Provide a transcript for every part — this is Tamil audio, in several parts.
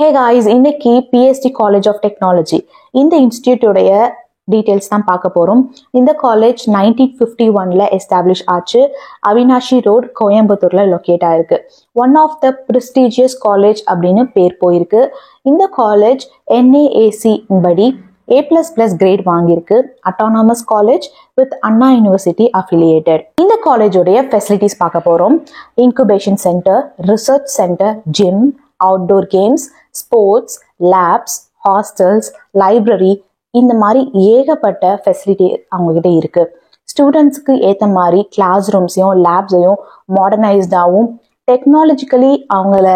Hey guys, இன்னைக்கு PST College of Technology இந்த இன்ஸ்டிடியூட்டோடைய டீடைல்ஸ் தான் பார்க்க போறோம். இந்த காலேஜ் 1951ல எஸ்டாப்ளிஷ் ஆச்சு. அவினாஷி ரோட், கோயம்புத்தூர்ல லொக்கேட் ஆயிருக்கு. One of the prestigious college அப்படின்னு பேர் போயிருக்கு. இந்த காலேஜ் NAAC படி A++ கிரேட் வாங்கியிருக்கு. Autonomous college with Anna university affiliated. இந்த காலேஜோடைய ஃபெசிலிட்டிஸ் பார்க்க போறோம். Incubation centre, research centre, gym, outdoor games, sports, labs, hostels, library, இந்த மாதிரி ஏகப்பட்ட ஃபெசிலிட்டி அவங்ககிட்ட இருக்கு. ஸ்டூடெண்ட்ஸுக்கு ஏற்ற மாதிரி கிளாஸ் ரூம்ஸையும் லேப்ஸையும் மாடர்னைஸ்டாகவும் டெக்னாலஜிக்கலி அவங்கள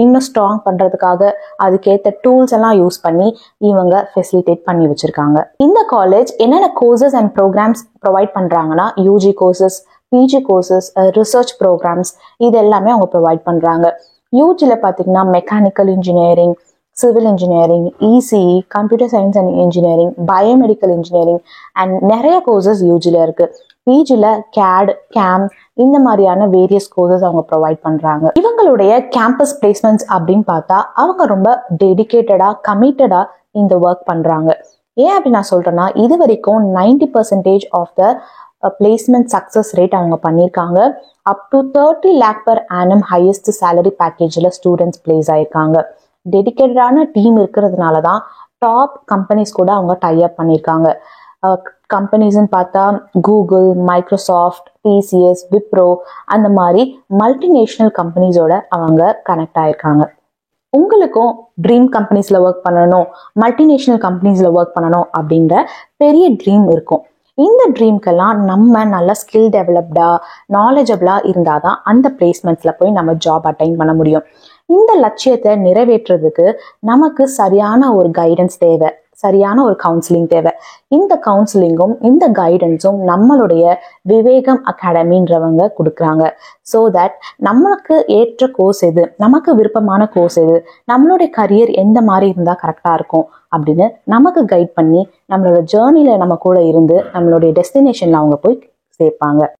இன்னும் ஸ்ட்ராங் பண்ணுறதுக்காக அதுக்கேற்ற டூல்ஸ் எல்லாம் யூஸ் பண்ணி இவங்க ஃபெசிலிட்டேட் பண்ணி வச்சுருக்காங்க. இந்த காலேஜ் என்னென்ன கோர்சஸ் அண்ட் ப்ரோக்ராம்ஸ் ப்ரொவைட் பண்ணுறாங்கன்னா UG courses, PG courses, research programmes, இது எல்லாமே அவங்க ப்ரொவைட் பண்ணுறாங்க. யூஜியில் பார்த்தீங்கன்னா mechanical engineering, civil engineering, ECE, computer science and engineering, biomedical engineering and நிறைய கோர்சஸ் யூஜியில் இருக்குது. பிஜியில் CAD, CAM இந்த மாதிரியான வேரியஸ் கோர்சஸ் அவங்க ப்ரொவைட் பண்ணுறாங்க. இவங்களுடைய கேம்பஸ் பிளேஸ்மெண்ட்ஸ் அப்படின்னு பார்த்தா அவங்க ரொம்ப டெடிக்கேட்டடாக, கமிட்டடாக இந்த ஒர்க் பண்ணுறாங்க. ஏன் அப்படி நான் சொல்கிறேன்னா, இது வரைக்கும் 90% of the placement success rate அவங்க பண்ணியிருக்காங்க. Up to 30 lakh per annum highest salary பேக்கேஜில் ஸ்டூடெண்ட்ஸ் பிளேஸ் ஆயிருக்காங்க. டெடிக்கேட்டடான டீம் இருக்கிறதுனால தான் டாப் கம்பெனிஸ் கூட அவங்க டை அப் பண்ணியிருக்காங்க. கம்பெனிஸ்ன்னு பார்த்தா கூகுள், மைக்ரோசாஃப்ட், TCS, விப்ரோ அந்த மாதிரி மல்டிநேஷ்னல் கம்பெனிஸோட அவங்க கனெக்ட் ஆயிருக்காங்க. உங்களுக்கும் ட்ரீம் கம்பெனிஸில் ஒர்க் பண்ணணும், மல்டிநேஷ்னல் கம்பெனிஸில் ஒர்க் பண்ணணும் அப்படின்ற பெரிய ட்ரீம் இருக்கும். இந்த ட்ரீம்க்கெல்லாம் நம்ம நல்ல ஸ்கில் டெவலப்டாக, நாலேஜபிளாக இருந்தால் தான் அந்த பிளேஸ்மெண்ட்ஸில் போய் நம்ம ஜாப் அட்டைன் பண்ண முடியும். இந்த லட்சியத்தை நிறைவேற்றுறதுக்கு நமக்கு சரியான ஒரு கைடன்ஸ் தேவை, சரியான ஒரு கவுன்சிலிங் தேவை. இந்த கவுன்சிலிங்கும் இந்த கைடன்ஸும் நம்மளுடைய விவேகம் அகாடமின்றவங்க கொடுக்குறாங்க. ஸோ தட் நம்மளுக்கு ஏற்ற கோர்ஸ் எது, நமக்கு விருப்பமான கோர்ஸ் எது, நம்மளுடைய கரியர் எந்த மாதிரி இருந்தால் கரெக்டாக இருக்கும் அப்படின்னு நமக்கு கைட் பண்ணி நம்மளோட ஜேர்னியில் நம்ம கூட இருந்து நம்மளுடைய டெஸ்டினேஷனில் அவங்க போய் சேர்ப்பாங்க.